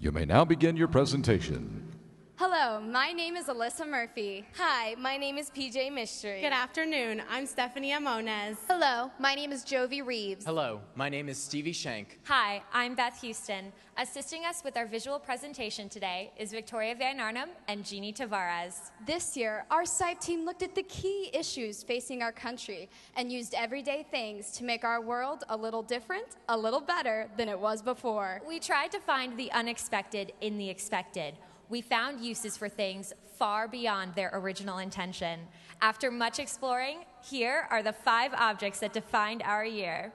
You may now begin your presentation. Hello, my name is Alyssa Murphy. Hi, my name is PJ Mystery. Good afternoon, I'm Stephanie Amones. Hello, my name is Jovi Reeves. Hello, my name is Stevie Shank. Hi, I'm Beth Houston. Assisting us with our visual presentation today is Victoria Van Arnhem and Jeannie Tavares. This year, our SIFE team looked at the key issues facing our country and used everyday things to make our world a little different, a little better than it was before. We tried to find the unexpected in the expected. We found uses for things far beyond their original intention. After much exploring, here are the 5 objects that defined our year.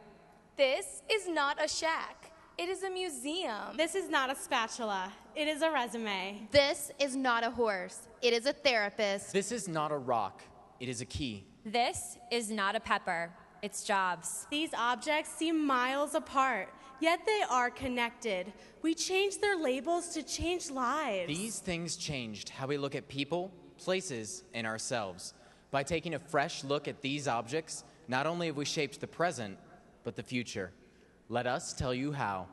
This is not a shack. It is a museum. This is not a spatula. It is a resume. This is not a horse. It is a therapist. This is not a rock. It is a key. This is not a pepper. It's jobs. These objects seem miles apart, yet they are connected. We changed their labels to change lives. These things changed how we look at people, places, and ourselves. By taking a fresh look at these objects, not only have we shaped the present, but the future. Let us tell you how.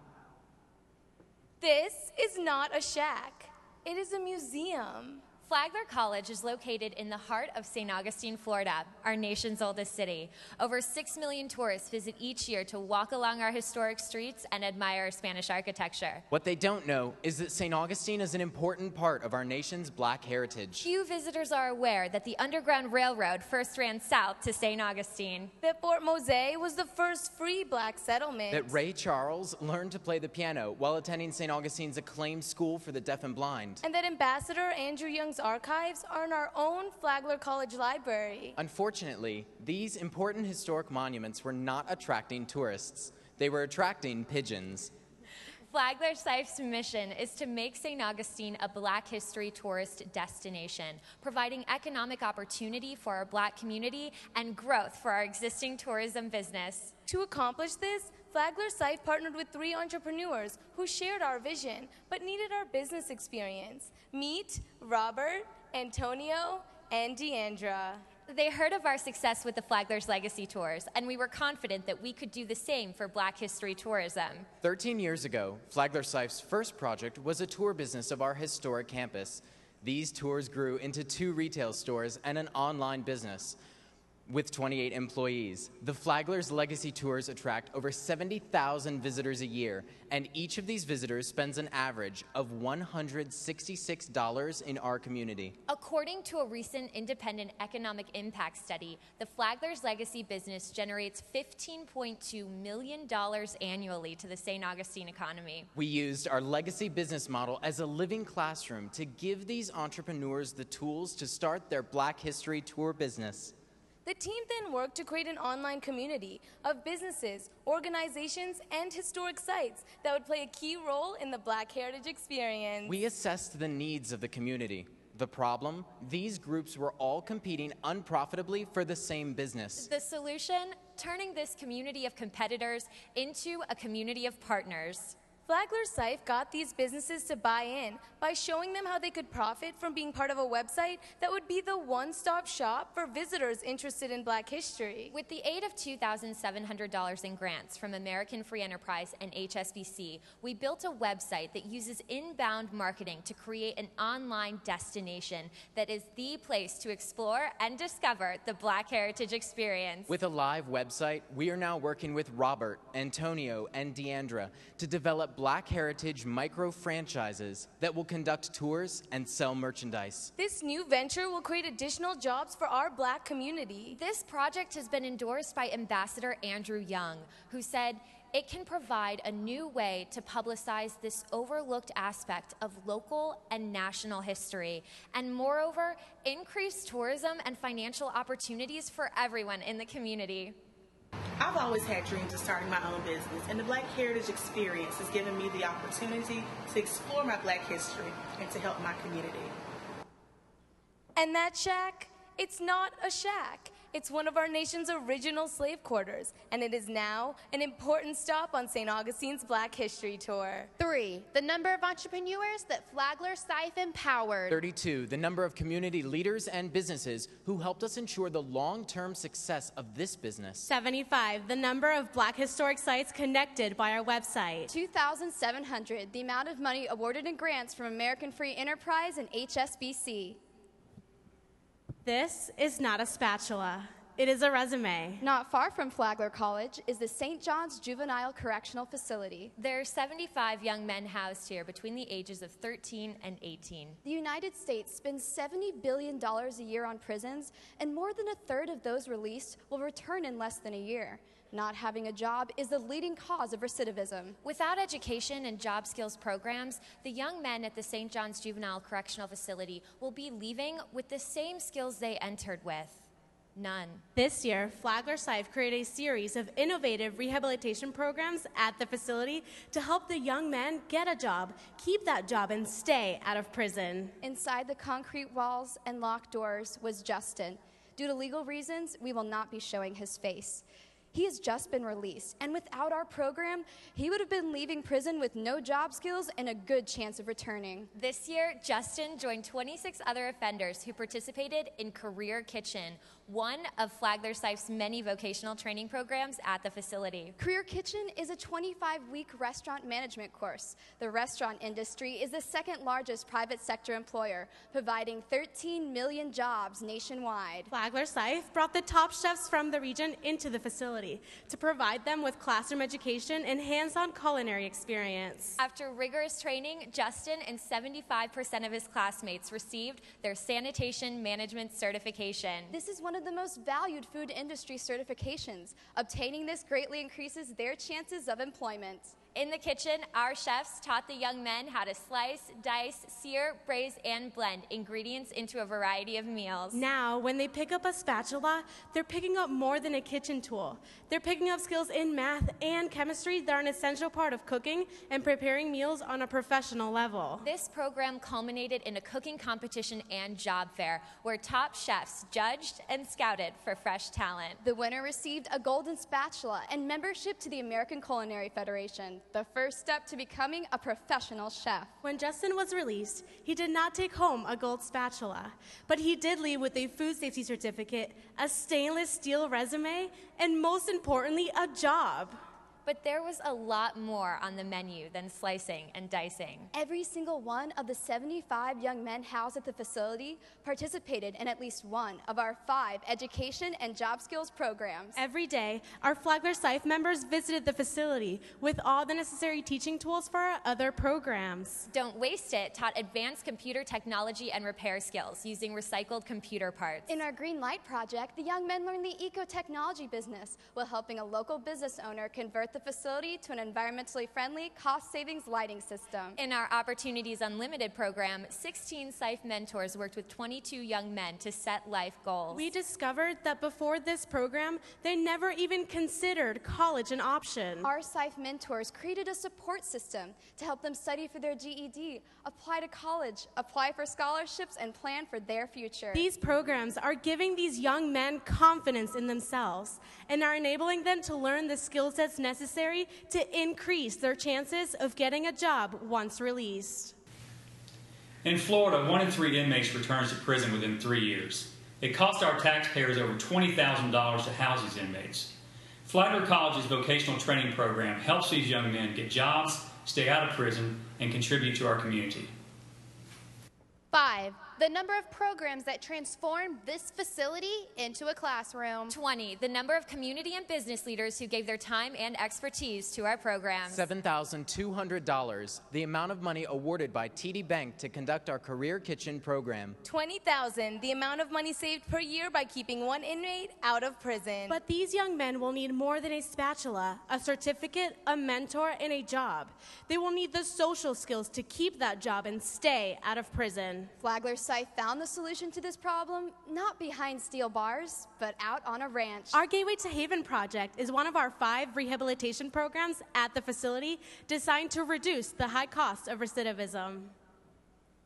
This is not a shack. It is a museum. Flagler College is located in the heart of St. Augustine, Florida, our nation's oldest city. Over 6 million tourists visit each year to walk along our historic streets and admire Spanish architecture. What they don't know is that St. Augustine is an important part of our nation's Black heritage. Few visitors are aware that the Underground Railroad first ran south to St. Augustine. That Fort Mose was the first free Black settlement. That Ray Charles learned to play the piano while attending St. Augustine's acclaimed school for the deaf and blind. And that Ambassador Andrew Young's archives are in our own Flagler College library. Unfortunately, these important historic monuments were not attracting tourists. They were attracting pigeons. Flagler SIFE's mission is to make St. Augustine a Black history tourist destination, providing economic opportunity for our Black community and growth for our existing tourism business. To accomplish this, Flagler SIFE partnered with 3 entrepreneurs who shared our vision but needed our business experience. Meet Robert, Antonio, and Deandra. They heard of our success with the Flagler's Legacy Tours, and we were confident that we could do the same for Black history tourism. 13 years ago, Flagler SIFE's first project was a tour business of our historic campus. These tours grew into 2 retail stores and an online business. With 28 employees, the Flagler's Legacy Tours attract over 70,000 visitors a year, and each of these visitors spends an average of $166 in our community. According to a recent independent economic impact study, the Flagler's Legacy business generates $15.2 million annually to the St. Augustine economy. We used our legacy business model as a living classroom to give these entrepreneurs the tools to start their Black history tour business. The team then worked to create an online community of businesses, organizations, and historic sites that would play a key role in the Black heritage experience. We assessed the needs of the community. The problem? These groups were all competing unprofitably for the same business. The solution? Turning this community of competitors into a community of partners. Flagler SIFE got these businesses to buy in by showing them how they could profit from being part of a website that would be the one-stop shop for visitors interested in Black history. With the aid of $2,700 in grants from American Free Enterprise and HSBC, we built a website that uses inbound marketing to create an online destination that is the place to explore and discover the Black heritage experience. With a live website, we are now working with Robert, Antonio, and Deandra to develop Black heritage micro-franchises that will conduct tours and sell merchandise. This new venture will create additional jobs for our Black community. This project has been endorsed by Ambassador Andrew Young, who said, "It can provide a new way to publicize this overlooked aspect of local and national history, and moreover, increase tourism and financial opportunities for everyone in the community." I've always had dreams of starting my own business, and the Black Heritage Experience has given me the opportunity to explore my Black history and to help my community. And that shack It's not a shack. It's one of our nation's original slave quarters, and it is now an important stop on St. Augustine's Black History Tour. 3, the number of entrepreneurs that Flagler SIFE empowered. 32, the number of community leaders and businesses who helped us ensure the long-term success of this business. 75, the number of Black historic sites connected by our website. 2,700, the amount of money awarded in grants from American Free Enterprise and HSBC. This is not a spatula. It is a resume. Not far from Flagler College is the St. John's Juvenile Correctional Facility. There are 75 young men housed here between the ages of 13 and 18. The United States spends $70 billion a year on prisons, and more than a third of those released will return in less than a year. Not having a job is the leading cause of recidivism. Without education and job skills programs, the young men at the St. John's Juvenile Correctional Facility will be leaving with the same skills they entered with. None. This year, Flagler SIFE created a series of innovative rehabilitation programs at the facility to help the young men get a job, keep that job, and stay out of prison. Inside the concrete walls and locked doors was Justin. Due to legal reasons, we will not be showing his face. He has just been released, and without our program, he would have been leaving prison with no job skills and a good chance of returning. This year, Justin joined 26 other offenders who participated in Career Kitchen, one of Flagler SIFE's many vocational training programs at the facility. Career Kitchen is a 25-week restaurant management course. The restaurant industry is the second largest private sector employer, providing 13 million jobs nationwide. Flagler SIFE brought the top chefs from the region into the facility to provide them with classroom education and hands-on culinary experience. After rigorous training, Justin and 75% of his classmates received their sanitation management certification. This is one of the most valued food industry certifications. Obtaining this greatly increases their chances of employment. In the kitchen, our chefs taught the young men how to slice, dice, sear, braise, and blend ingredients into a variety of meals. Now, when they pick up a spatula, they're picking up more than a kitchen tool. They're picking up skills in math and chemistry that are an essential part of cooking and preparing meals on a professional level. This program culminated in a cooking competition and job fair, where top chefs judged and scouted for fresh talent. The winner received a golden spatula and membership to the American Culinary Federation, the first step to becoming a professional chef. When Justin was released, he did not take home a gold spatula, but he did leave with a food safety certificate, a stainless steel resume, and most importantly, a job. But there was a lot more on the menu than slicing and dicing. Every single one of the 75 young men housed at the facility participated in at least one of our 5 education and job skills programs. Every day, our Flagler SIFE members visited the facility with all the necessary teaching tools for our other programs. Don't Waste It taught advanced computer technology and repair skills using recycled computer parts. In our Green Light project, the young men learned the eco-technology business while helping a local business owner convert the facility to an environmentally friendly, cost-savings lighting system. In our Opportunities Unlimited program, 16 SIFE mentors worked with 22 young men to set life goals. We discovered that before this program, they never even considered college an option. Our SIFE mentors created a support system to help them study for their GED, apply to college, apply for scholarships, and plan for their future. These programs are giving these young men confidence in themselves and are enabling them to learn the skill sets necessary to increase their chances of getting a job once released. In Florida, 1 in 3 inmates returns to prison within 3 years. It costs our taxpayers over $20,000 to house these inmates. Flagler College's vocational training program helps these young men get jobs, stay out of prison, and contribute to our community. 5, the number of programs that transformed this facility into a classroom. 20, the number of community and business leaders who gave their time and expertise to our programs. $7,200, the amount of money awarded by TD Bank to conduct our Career Kitchen program. $20,000, the amount of money saved per year by keeping one inmate out of prison. But these young men will need more than a spatula, a certificate, a mentor, and a job. They will need the social skills to keep that job and stay out of prison. Flagler SIFE found the solution to this problem not behind steel bars, but out on a ranch. Our Gateway to Haven project is one of our 5 rehabilitation programs at the facility designed to reduce the high cost of recidivism.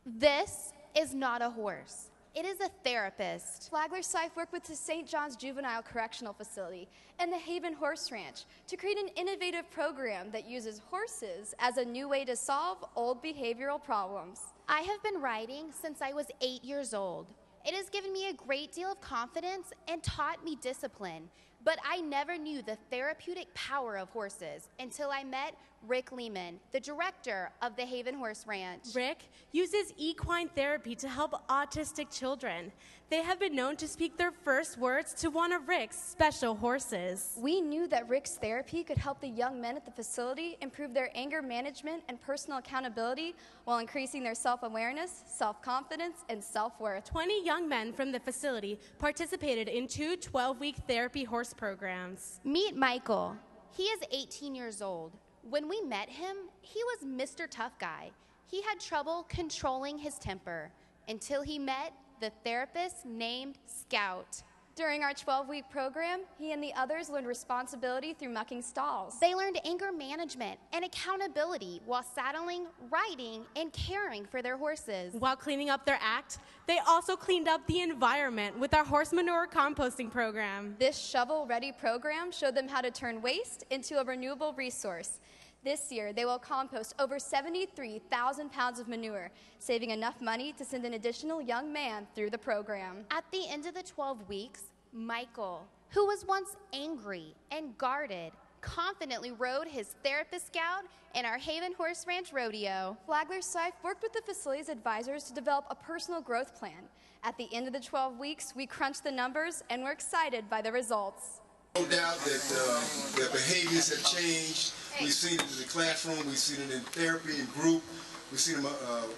This is not a horse. It is a therapist. Flagler SIFE worked with the St. John's Juvenile Correctional Facility and the Haven Horse Ranch to create an innovative program that uses horses as a new way to solve old behavioral problems. I have been riding since I was 8 years old. It has given me a great deal of confidence and taught me discipline, but I never knew the therapeutic power of horses until I met Rick Lehman, the director of the Haven Horse Ranch. Rick uses equine therapy to help autistic children. They have been known to speak their first words to one of Rick's special horses. We knew that Rick's therapy could help the young men at the facility improve their anger management and personal accountability while increasing their self-awareness, self-confidence, and self-worth. 20 young men from the facility participated in 2 12-week therapy horse programs. Meet Michael. He is 18 years old. When we met him, he was Mr. Tough Guy. He had trouble controlling his temper until he met the therapist named Scout. During our 12-week program, he and the others learned responsibility through mucking stalls. They learned anger management and accountability while saddling, riding, and caring for their horses. While cleaning up their act, they also cleaned up the environment with our horse manure composting program. This shovel-ready program showed them how to turn waste into a renewable resource. This year, they will compost over 73,000 pounds of manure, saving enough money to send an additional young man through the program. At the end of the 12 weeks, Michael, who was once angry and guarded, confidently rode his therapist Scout in our Haven Horse Ranch rodeo. Flagler SIFE worked with the facility's advisors to develop a personal growth plan. At the end of the 12 weeks, we crunched the numbers and were excited by the results. No doubt that their behaviors have changed. We've seen it in the classroom, we've seen it in therapy and group, we've seen them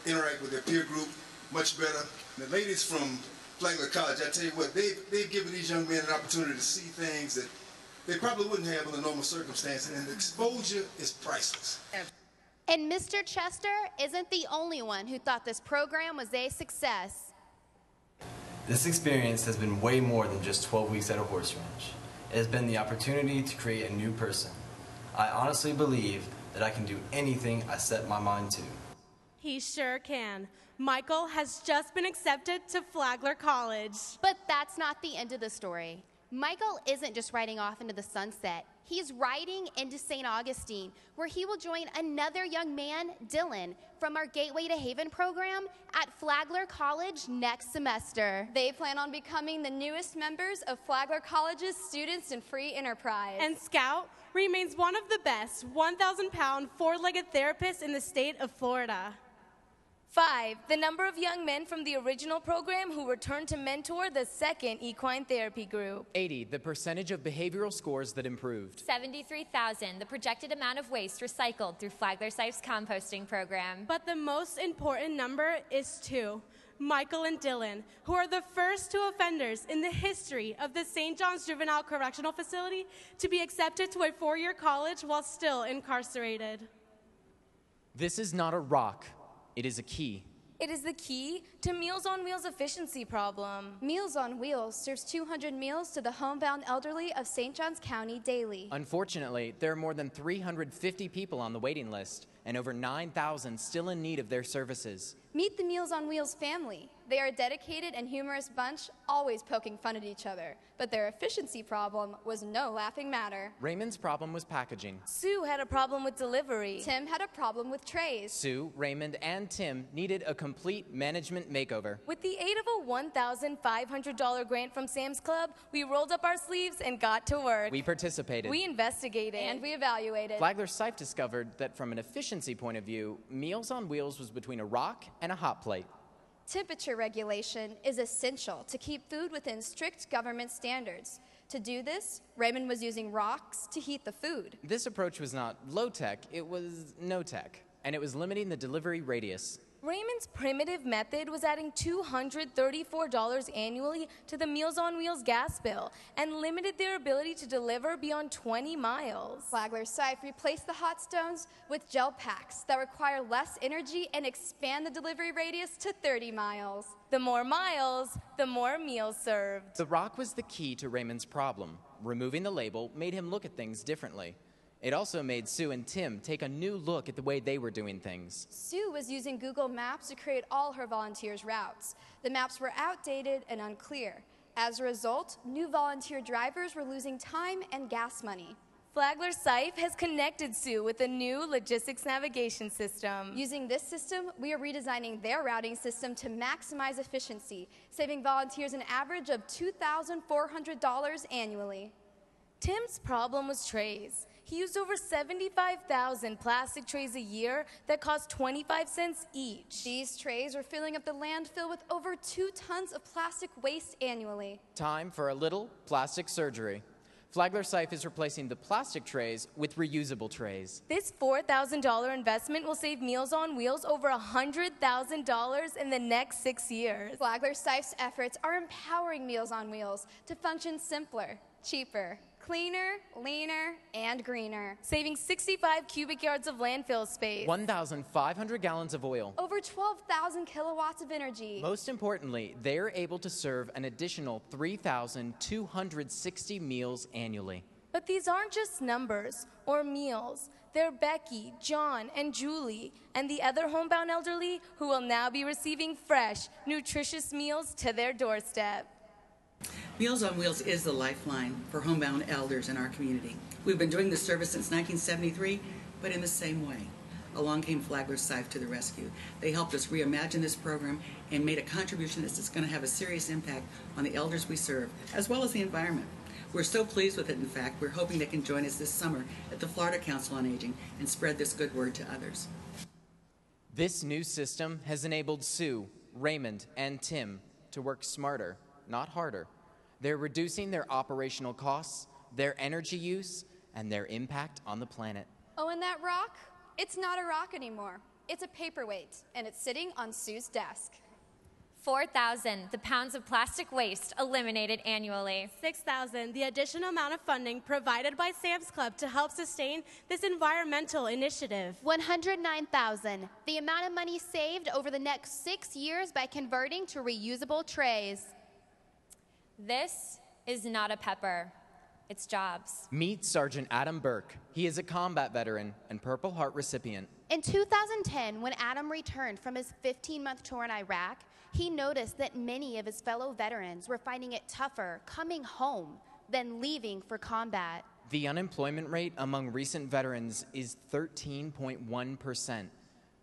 interact with their peer group much better. The ladies from Flagler College, I tell you what, they've given these young men an opportunity to see things that they probably wouldn't have under normal circumstances, and the exposure is priceless. And Mr. Chester isn't the only one who thought this program was a success. This experience has been way more than just 12 weeks at a horse ranch. It has been the opportunity to create a new person. I honestly believe that I can do anything I set my mind to. He sure can. Michael has just been accepted to Flagler College. But that's not the end of the story. Michael isn't just riding off into the sunset. He's riding into St. Augustine, where he will join another young man, Dylan, from our Gateway to Haven program at Flagler College next semester. They plan on becoming the newest members of Flagler College's Students in Free Enterprise. And Scout remains one of the best 1,000-pound four-legged therapists in the state of Florida. 5, the number of young men from the original program who returned to mentor the second equine therapy group. 80, the percentage of behavioral scores that improved. 73,000, the projected amount of waste recycled through Flagler SIFE's composting program. But the most important number is 2. Michael and Dylan, who are the first 2 offenders in the history of the St. John's Juvenile Correctional Facility to be accepted to a 4-year college while still incarcerated. This is not a rock. It is a key. It is the key to Meals on Wheels' efficiency problem. Meals on Wheels serves 200 meals to the homebound elderly of St. Johns County daily. Unfortunately, there are more than 350 people on the waiting list and over 9,000 still in need of their services. Meet the Meals on Wheels family. They are a dedicated and humorous bunch, always poking fun at each other. But their efficiency problem was no laughing matter. Raymond's problem was packaging. Sue had a problem with delivery. Tim had a problem with trays. Sue, Raymond, and Tim needed a complete management makeover. With the aid of a $1,500 grant from Sam's Club, we rolled up our sleeves and got to work. We participated. We investigated. And we evaluated. Flagler SIFE discovered that from an efficiency point of view, Meals on Wheels was between a rock and a hot plate. Temperature regulation is essential to keep food within strict government standards. To do this, Raymond was using rocks to heat the food. This approach was not low-tech, it was no-tech, and it was limiting the delivery radius. Raymond's primitive method was adding $234 annually to the Meals on Wheels gas bill and limited their ability to deliver beyond 20 miles. Flagler SIFE replaced the hot stones with gel packs that require less energy and expand the delivery radius to 30 miles. The more miles, the more meals served. The rock was the key to Raymond's problem. Removing the label made him look at things differently. It also made Sue and Tim take a new look at the way they were doing things. Sue was using Google Maps to create all her volunteers' routes. The maps were outdated and unclear. As a result, new volunteer drivers were losing time and gas money. Flagler SIFE has connected Sue with a new logistics navigation system. Using this system, we are redesigning their routing system to maximize efficiency, saving volunteers an average of $2,400 annually. Tim's problem was trays. He used over 75,000 plastic trays a year that cost 25 cents each. These trays are filling up the landfill with over 2 tons of plastic waste annually. Time for a little plastic surgery. Flagler SIFE is replacing the plastic trays with reusable trays. This $4,000 investment will save Meals on Wheels over $100,000 in the next 6 years. Flagler SIFE's efforts are empowering Meals on Wheels to function simpler, cheaper, cleaner, leaner, and greener. Saving 65 cubic yards of landfill space. 1,500 gallons of oil. Over 12,000 kilowatts of energy. Most importantly, they're able to serve an additional 3,260 meals annually. But these aren't just numbers or meals. They're Becky, John, and Julie, and the other homebound elderly who will now be receiving fresh, nutritious meals to their doorstep. Meals on Wheels is the lifeline for homebound elders in our community. We've been doing this service since 1973, but in the same way. Along came Flagler SIFE to the rescue. They helped us reimagine this program and made a contribution that's going to have a serious impact on the elders we serve, as well as the environment. We're so pleased with it, in fact, we're hoping they can join us this summer at the Florida Council on Aging and spread this good word to others. This new system has enabled Sue, Raymond, and Tim to work smarter, not harder. They're reducing their operational costs, their energy use, and their impact on the planet. Oh, and that rock? It's not a rock anymore. It's a paperweight, and it's sitting on Sue's desk. 4,000, the pounds of plastic waste eliminated annually. 6,000, the additional amount of funding provided by Sam's Club to help sustain this environmental initiative. 109,000, the amount of money saved over the next 6 years by converting to reusable trays. This is not a pepper. It's jobs. Meet Sergeant Adam Burke. He is a combat veteran and Purple Heart recipient. In 2010, when Adam returned from his 15-month tour in Iraq, he noticed that many of his fellow veterans were finding it tougher coming home than leaving for combat. The unemployment rate among recent veterans is 13.1%.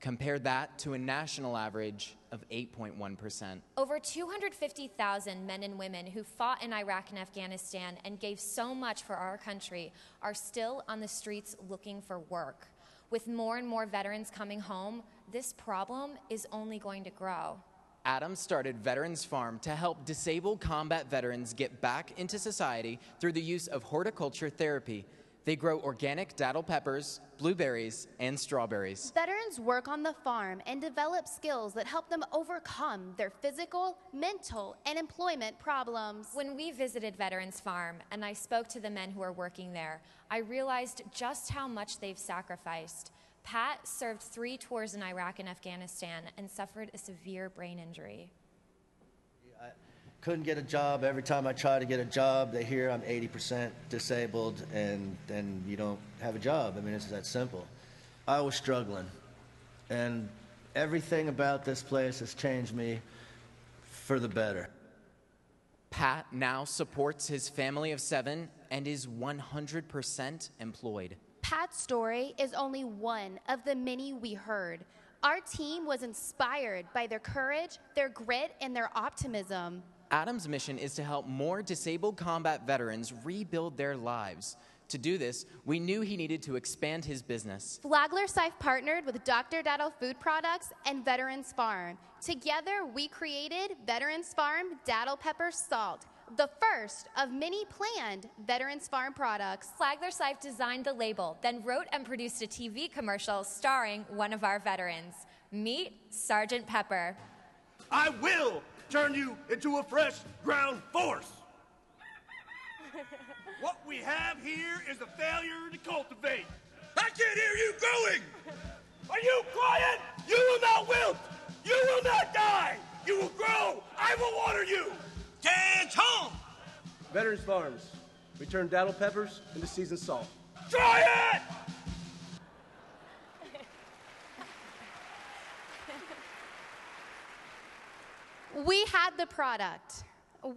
Compare that to a national average of 8.1%. Over 250,000 men and women who fought in Iraq and Afghanistan and gave so much for our country are still on the streets looking for work. With more and more veterans coming home, this problem is only going to grow. Adam started Veterans Farm to help disabled combat veterans get back into society through the use of horticulture therapy. They grow organic datil peppers, blueberries, and strawberries. Veterans work on the farm and develop skills that help them overcome their physical, mental, and employment problems. When we visited Veterans Farm and I spoke to the men who are working there, I realized just how much they've sacrificed. Pat served 3 tours in Iraq and Afghanistan and suffered a severe brain injury. I couldn't get a job. Every time I try to get a job, they hear I'm 80% disabled, and then you don't have a job. I mean, it's that simple. I was struggling, and everything about this place has changed me for the better. Pat now supports his family of 7 and is 100% employed. Pat's story is only one of the many we heard. Our team was inspired by their courage, their grit, and their optimism. Adam's mission is to help more disabled combat veterans rebuild their lives. To do this, we knew he needed to expand his business. Flagler SIFE partnered with Dr. Datil Food Products and Veterans Farm. Together, we created Veterans Farm Datil Pepper Salt, the first of many planned Veterans Farm products. Flagler SIFE designed the label, then wrote and produced a TV commercial starring one of our veterans. Meet Sergeant Pepper. I will turn you into a fresh ground force. What we have here is a failure to cultivate. I can't hear you growing. Are you quiet? You will not wilt. You will not die. You will grow. I will water you. Catch home. Veterans Farms. We turn datil peppers into seasoned salt. Try it! We had the product.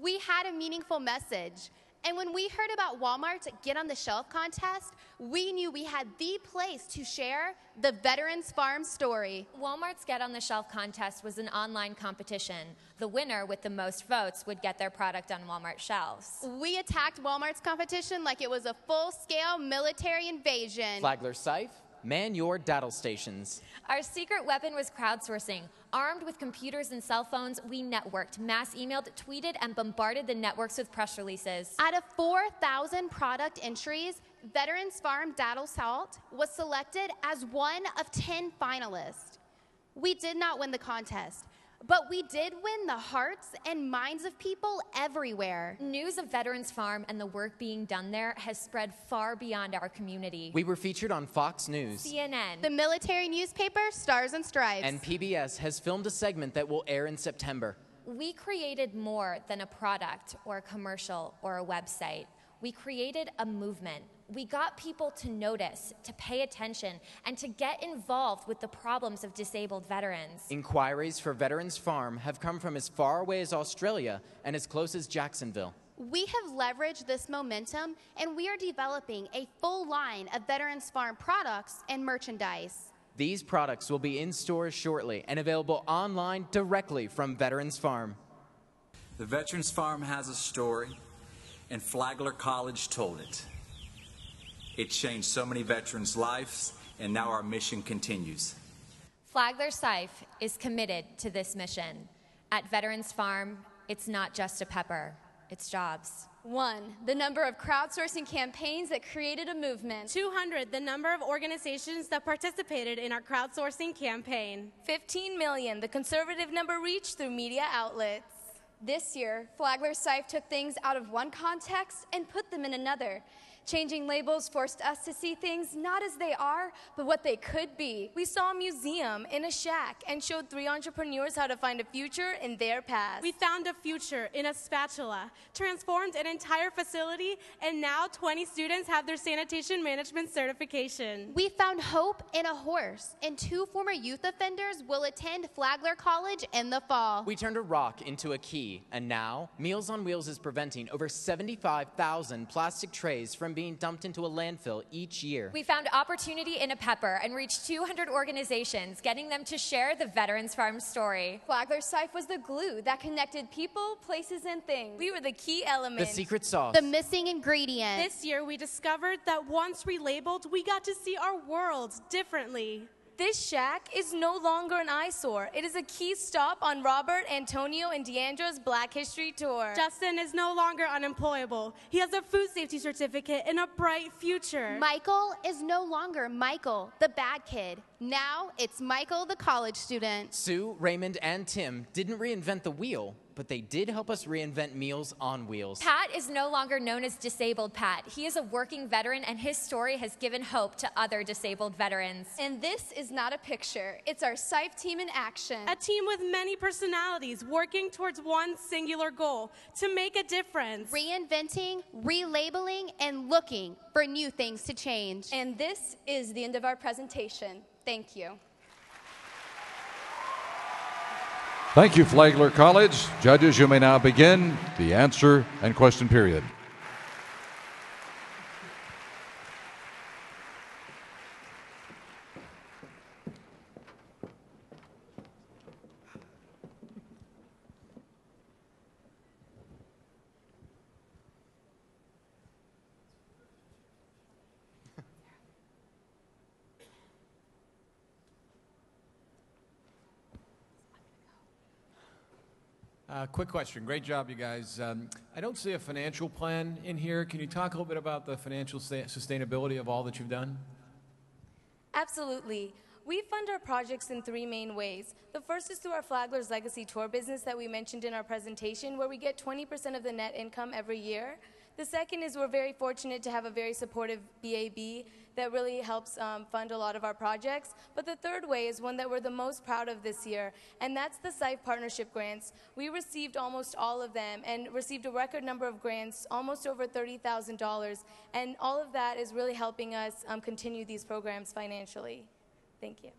We had a meaningful message. And when we heard about Walmart's Get on the Shelf contest, we knew we had the place to share the Veterans Farm story. Walmart's Get on the Shelf contest was an online competition. The winner with the most votes would get their product on Walmart shelves. We attacked Walmart's competition like it was a full-scale military invasion. Flagler SIFE, man your daddle stations. Our secret weapon was crowdsourcing. Armed with computers and cell phones, we networked, mass emailed, tweeted, and bombarded the networks with press releases. Out of 4,000 product entries, Veterans Farm Daddle Salt was selected as one of 10 finalists. We did not win the contest, but we did win the hearts and minds of people everywhere. News of Veterans Farm and the work being done there has spread far beyond our community. We were featured on Fox News, CNN, the military newspaper, Stars and Stripes, and PBS has filmed a segment that will air in September. We created more than a product or a commercial or a website. We created a movement. We got people to notice, to pay attention, and to get involved with the problems of disabled veterans. Inquiries for Veterans Farm have come from as far away as Australia and as close as Jacksonville. We have leveraged this momentum, and we are developing a full line of Veterans Farm products and merchandise. These products will be in stores shortly and available online directly from Veterans Farm. The Veterans Farm has a story, and Flagler College told it. It changed so many veterans' lives, and now our mission continues. Flagler SIFE is committed to this mission. At Veterans Farm, it's not just a pepper, it's jobs. 1, the number of crowdsourcing campaigns that created a movement. 200, the number of organizations that participated in our crowdsourcing campaign. 15 million, the conservative number reached through media outlets. This year, Flagler SIFE took things out of one context and put them in another. Changing labels forced us to see things not as they are, but what they could be. We saw a museum in a shack and showed 3 entrepreneurs how to find a future in their past. We found a future in a spatula, transformed an entire facility, and now 20 students have their sanitation management certification. We found hope in a horse, and 2 former youth offenders will attend Flagler College in the fall. We turned a rock into a key, and now Meals on Wheels is preventing over 75,000 plastic trays from being dumped into a landfill each year. We found opportunity in a pepper and reached 200 organizations, getting them to share the Veterans Farm story. Flagler SIFE was the glue that connected people, places, and things. We were the key element. The secret sauce. The missing ingredient. This year, we discovered that once relabeled, we got to see our world differently. This shack is no longer an eyesore. It is a key stop on Robert, Antonio, and Deandra's Black History Tour. Justin is no longer unemployable. He has a food safety certificate and a bright future. Michael is no longer Michael, the bad kid. Now it's Michael, the college student. Sue, Raymond, and Tim didn't reinvent the wheel, but they did help us reinvent Meals on Wheels. Pat is no longer known as Disabled Pat. He is a working veteran, and his story has given hope to other disabled veterans. And this is not a picture. It's our SIFE team in action. A team with many personalities working towards one singular goal, to make a difference. Reinventing, relabeling, and looking for new things to change. And this is the end of our presentation. Thank you. Thank you, Flagler College. Judges, you may now begin the answer and question period. Quick question. Great job, you guys. I don't see a financial plan in here. Can you talk a little bit about the financial sustainability of all that you've done? Absolutely. We fund our projects in 3 main ways. The first is through our Flagler's Legacy Tour business that we mentioned in our presentation, where we get 20% of the net income every year. The second is we're very fortunate to have a very supportive BAB that really helps fund a lot of our projects. But the third way is one that we're the most proud of this year, and that's the SIFE partnership grants. We received almost all of them and received a record number of grants, almost over $30,000, and all of that is really helping us continue these programs financially. Thank you.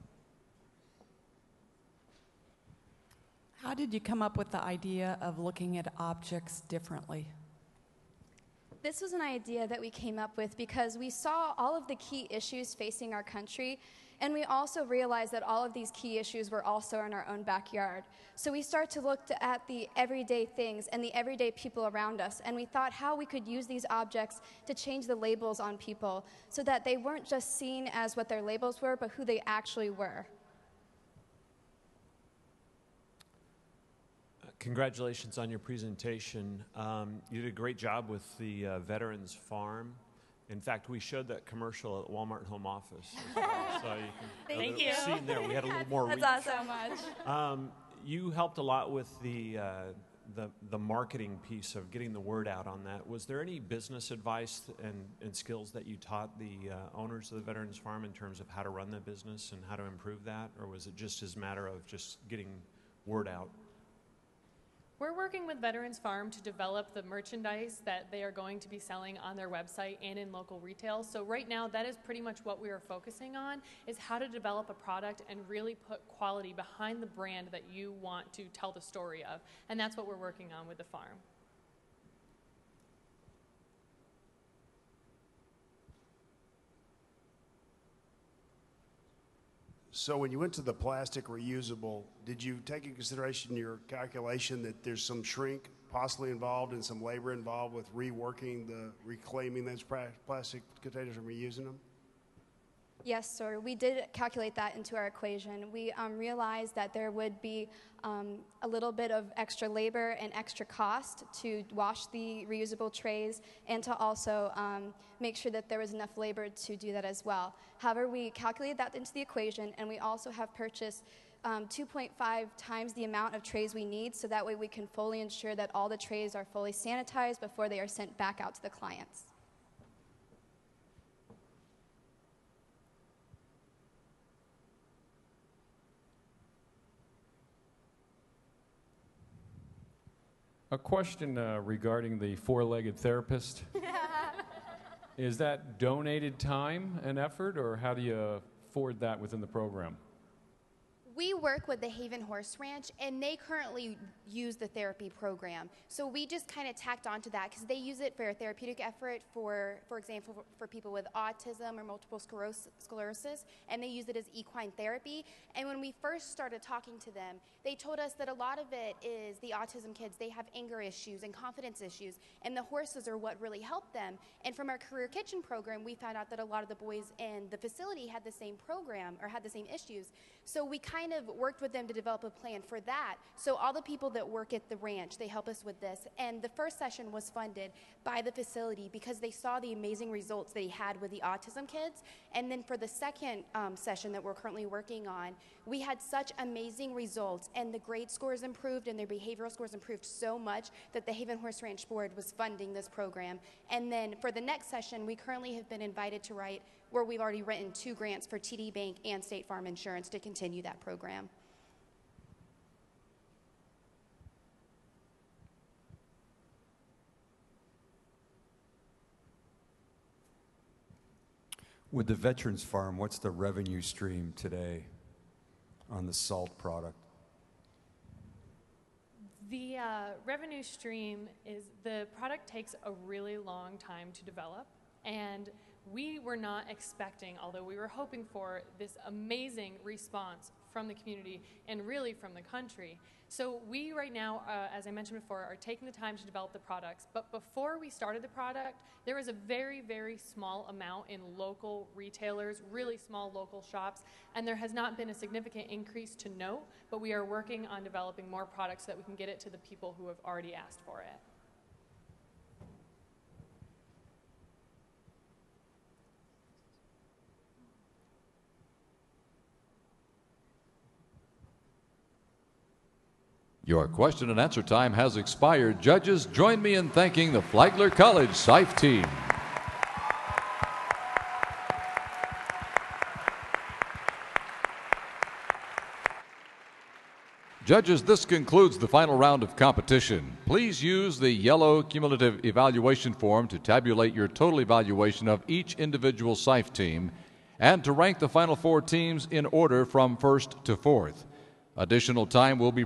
How did you come up with the idea of looking at objects differently? This was an idea that we came up with because we saw all of the key issues facing our country, and we also realized that all of these key issues were also in our own backyard. So we started to look at the everyday things and the everyday people around us, and we thought how we could use these objects to change the labels on people so that they weren't just seen as what their labels were, but who they actually were. Congratulations on your presentation. You did a great job with the Veterans Farm. In fact, we showed that commercial at Walmart Home Office. So you can Thank you. see there. We had a little more reach. That's awesome. So much. You helped a lot with the marketing piece of getting the word out on that. Was there any business advice and skills that you taught the owners of the Veterans Farm in terms of how to run the business and how to improve that? Or was it just as a matter of just getting word out? We're working with Veterans Farm to develop the merchandise that they are going to be selling on their website and in local retail. So right now, that is pretty much what we are focusing on, is how to develop a product and really put quality behind the brand that you want to tell the story of. And that's what we're working on with the farm. So when you went to the plastic reusable, did you take in consideration your calculation that there's some shrink possibly involved and some labor involved with reclaiming those plastic containers and reusing them? Yes, sir. We did calculate that into our equation. We realized that there would be a little bit of extra labor and extra cost to wash the reusable trays and to also make sure that there was enough labor to do that as well. However, we calculated that into the equation, and we also have purchased 2.5 times the amount of trays we need, so that way we can fully ensure that all the trays are fully sanitized before they are sent back out to the clients. A question regarding the four-legged therapist. Is that donated time and effort, or how do you afford that within the program? We work with the Haven Horse Ranch, and they currently use the therapy program. So we just kind of tacked onto that because they use it for a therapeutic effort for example, for people with autism or multiple sclerosis, and they use it as equine therapy. And when we first started talking to them, they told us that a lot of it is the autism kids, they have anger issues and confidence issues, and the horses are what really help them. And from our Career Kitchen program, we found out that a lot of the boys in the facility had the same program or had the same issues. So we kind of worked with them to develop a plan for that. So all the people that work at the ranch, they help us with this. And the first session was funded by the facility because they saw the amazing results they had with the autism kids. And then for the second session that we're currently working on, we had such amazing results, and the grade scores improved and their behavioral scores improved so much that the Haven Horse Ranch Board was funding this program. And then for the next session, we currently have been invited to write, where we've already written 2 grants for TD Bank and State Farm Insurance to continue that program. With the Veterans Farm, what's the revenue stream today on the salt product? The revenue stream is the product takes a really long time to develop, and we were not expecting, although we were hoping for, this amazing response from the community and really from the country. So we right now, as I mentioned before, are taking the time to develop the products. But before we started the product, there was a very, very small amount in local retailers, really small local shops, and there has not been a significant increase to note, but we are working on developing more products so that we can get it to the people who have already asked for it. Your question and answer time has expired. Judges, join me in thanking the Flagler College SIFE team. Judges, this concludes the final round of competition. Please use the yellow cumulative evaluation form to tabulate your total evaluation of each individual SIFE team and to rank the final 4 teams in order from first to fourth. Additional time will be